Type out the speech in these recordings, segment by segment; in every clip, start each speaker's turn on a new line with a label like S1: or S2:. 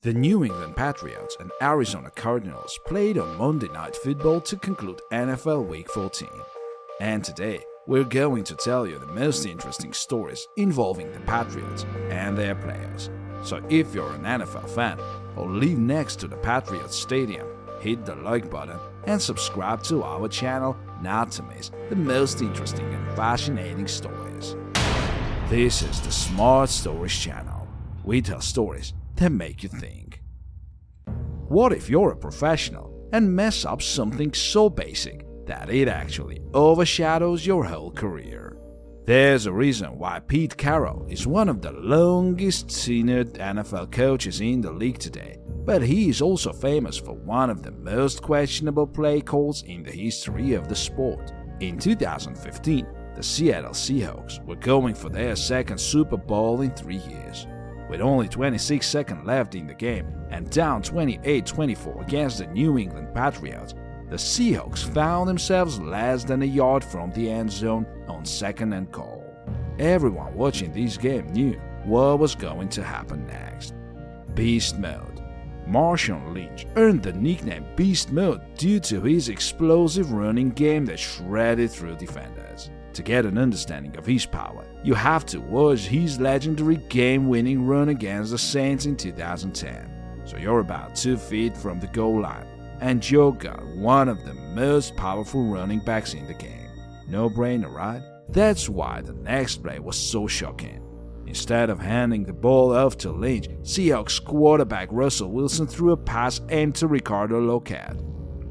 S1: The New England Patriots and Arizona Cardinals played on Monday Night Football to conclude NFL Week 14. And today, we're going to tell you the most interesting stories involving the Patriots and their players. So if you're an NFL fan or live next to the Patriots Stadium, hit the like button and subscribe to our channel not to miss the most interesting and fascinating stories. This is the Smart Stories channel. We tell stories that make you think. What if you're a professional and mess up something so basic that it actually overshadows your whole career? There's a reason why Pete Carroll is one of the longest tenured NFL coaches in the league today, but he is also famous for one of the most questionable play calls in the history of the sport. In 2015, the Seattle Seahawks were going for their second Super Bowl in 3 years. With only 26 seconds left in the game and down 28-24 against the New England Patriots, the Seahawks found themselves less than a yard from the end zone on second and goal. Everyone watching this game knew what was going to happen next. Beast Mode. Marshawn Lynch earned the nickname Beast Mode due to his explosive running game that shredded through defenders. To get an understanding of his power, you have to watch his legendary game-winning run against the Saints in 2010. So you're about 2 feet from the goal line, and you got one of the most powerful running backs in the game. No brainer, right? That's why the next play was so shocking. Instead of handing the ball off to Lynch, Seahawks quarterback Russell Wilson threw a pass aimed to Ricardo Lockett.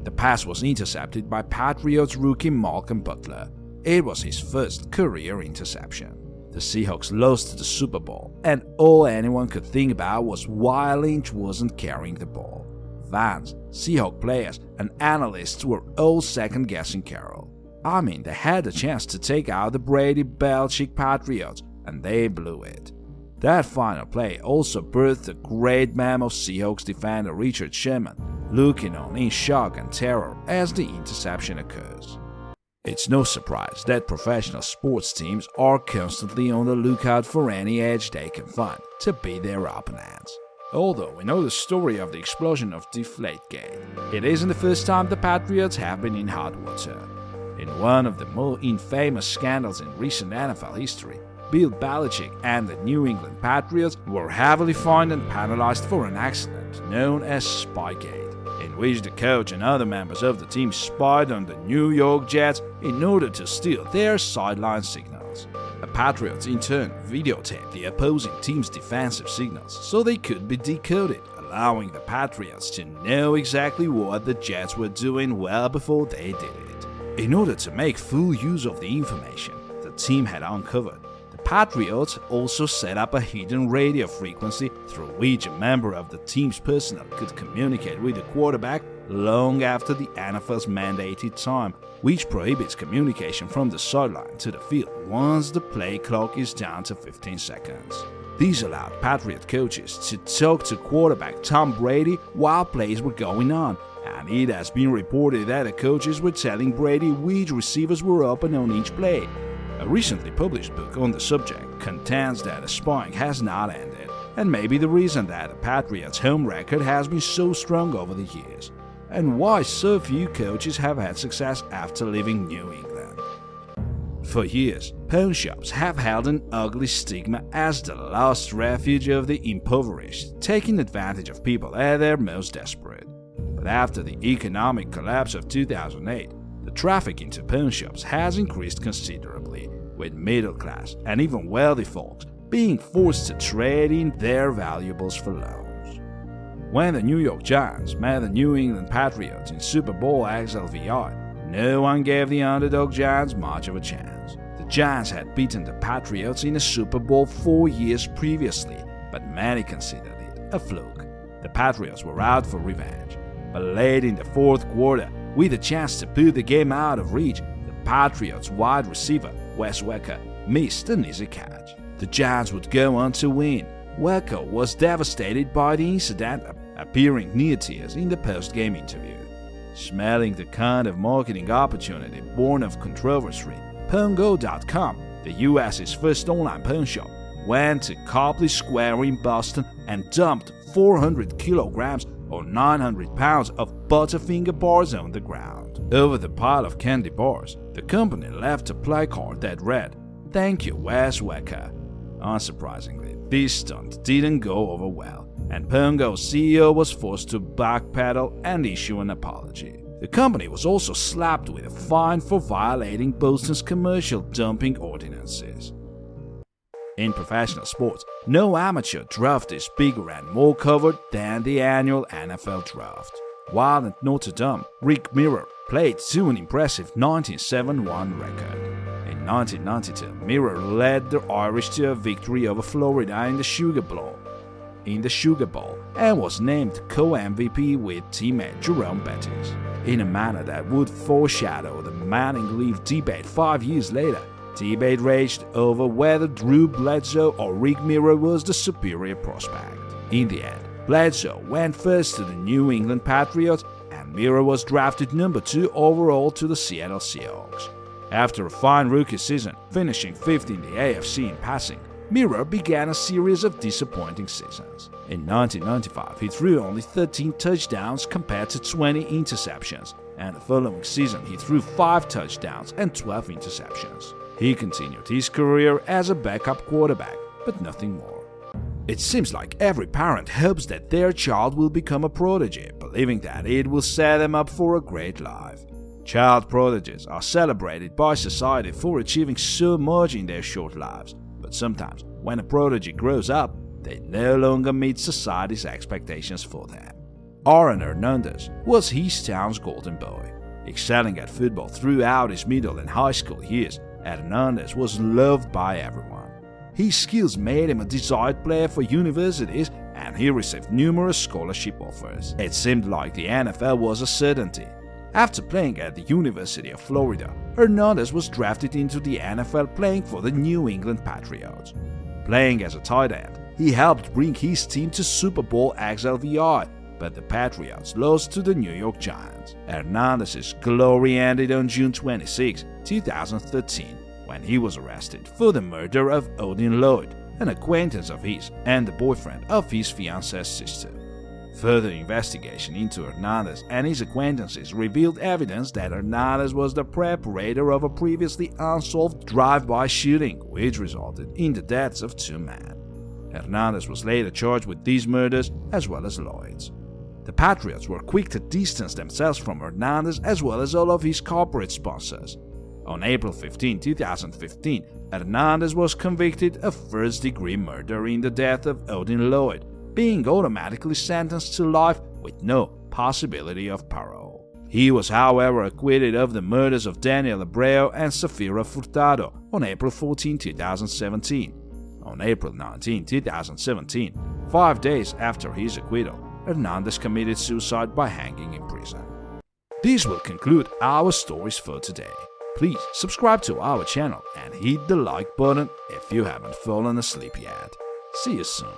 S1: The pass was intercepted by Patriots rookie Malcolm Butler. It was his first career interception. The Seahawks lost the Super Bowl, and all anyone could think about was why Lynch wasn't carrying the ball. Fans, Seahawk players, and analysts were all second-guessing Carroll. I mean, they had the chance to take out the Brady-Belichick Patriots, and they blew it. That final play also birthed the great mammoth Seahawks defender Richard Sherman, looking on in shock and terror as the interception occurs. It's no surprise that professional sports teams are constantly on the lookout for any edge they can find to beat their opponents. Although we know the story of the explosion of Deflategate, it isn't the first time the Patriots have been in hot water. In one of the more infamous scandals in recent NFL history, Bill Belichick and the New England Patriots were heavily fined and penalized for an accident known as Spygate, in which the coach and other members of the team spied on the New York Jets in order to steal their sideline signals. The Patriots in turn videotaped the opposing team's defensive signals so they could be decoded, allowing the Patriots to know exactly what the Jets were doing well before they did it. In order to make full use of the information the team had uncovered, the Patriots also set up a hidden radio frequency through which a member of the team's personnel could communicate with the quarterback long after the NFL's mandated time, which prohibits communication from the sideline to the field once the play clock is down to 15 seconds. These allowed Patriot coaches to talk to quarterback Tom Brady while plays were going on, and it has been reported that the coaches were telling Brady which receivers were open on each play. A recently published book on the subject contends that the spying has not ended, and may be the reason that the Patriots' home record has been so strong over the years, and why so few coaches have had success after leaving New England. For years, pawn shops have held an ugly stigma as the last refuge of the impoverished, taking advantage of people at their most desperate. But after the economic collapse of 2008, the traffic into pawn shops has increased considerably, with middle-class and even wealthy folks being forced to trade in their valuables for loans. When the New York Giants met the New England Patriots in Super Bowl XLVI, no one gave the underdog Giants much of a chance. The Giants had beaten the Patriots in a Super Bowl 4 years previously, but many considered it a fluke. The Patriots were out for revenge, but late in the fourth quarter, with a chance to put the game out of reach, the Patriots' wide receiver, Wes Welker, missed an easy catch. The Giants would go on to win. Welker was devastated by the incident, appearing near tears in the post-game interview. Smelling the kind of marketing opportunity born of controversy, PawnGo.com, the US's first online pawn shop, went to Copley Square in Boston and dumped 400 kilograms or 900 pounds of Butterfinger bars on the ground. Over the pile of candy bars, the company left a placard that read, "Thank you, Wes Wecker." Unsurprisingly, this stunt didn't go over well, and Pungo's CEO was forced to backpedal and issue an apology. The company was also slapped with a fine for violating Boston's commercial dumping ordinances. In professional sports, no amateur draft is bigger and more covered than the annual NFL draft. While at Notre Dame, Rick Mirror played to an impressive 19-7-1 record. In 1992, Mirror led the Irish to a victory over Florida in the Sugar Bowl, and was named co-MVP with teammate Jerome Bettis. In a manner that would foreshadow the Manning leave debate 5 years later, debate raged over whether Drew Bledsoe or Rick Mirror was the superior prospect. In the end, Bledsoe went first to the New England Patriots, and Mirror was drafted number 2 overall to the Seattle Seahawks. After a fine rookie season, finishing 5th in the AFC in passing, Mirror began a series of disappointing seasons. In 1995, he threw only 13 touchdowns compared to 20 interceptions, and the following season he threw 5 touchdowns and 12 interceptions. He continued his career as a backup quarterback, but nothing more. It seems like every parent hopes that their child will become a prodigy, believing that it will set them up for a great life. Child prodigies are celebrated by society for achieving so much in their short lives, but sometimes when a prodigy grows up, they no longer meet society's expectations for them. Aaron Hernandez was his town's golden boy. Excelling at football throughout his middle and high school years, Hernandez was loved by everyone. His skills made him a desired player for universities, and he received numerous scholarship offers. It seemed like the NFL was a certainty. After playing at the University of Florida, Hernandez was drafted into the NFL playing for the New England Patriots. Playing as a tight end, he helped bring his team to Super Bowl XLVI, but the Patriots lost to the New York Giants. Hernandez's glory ended on June 26, 2013, when he was arrested for the murder of Odin Lloyd, an acquaintance of his and the boyfriend of his fiancée's sister. Further investigation into Hernandez and his acquaintances revealed evidence that Hernandez was the preparator of a previously unsolved drive-by shooting, which resulted in the deaths of 2 men. Hernandez was later charged with these murders as well as Lloyd's. The Patriots were quick to distance themselves from Hernandez as well as all of his corporate sponsors. On April 15, 2015, Hernandez was convicted of first-degree murder in the death of Odin Lloyd, being automatically sentenced to life with no possibility of parole. He was, however, acquitted of the murders of Daniel Abreu and Safira Furtado on April 14, 2017. On April 19, 2017, 5 days after his acquittal, Hernandez committed suicide by hanging in prison. This will conclude our stories for today. Please subscribe to our channel and hit the like button if you haven't fallen asleep yet. See you soon.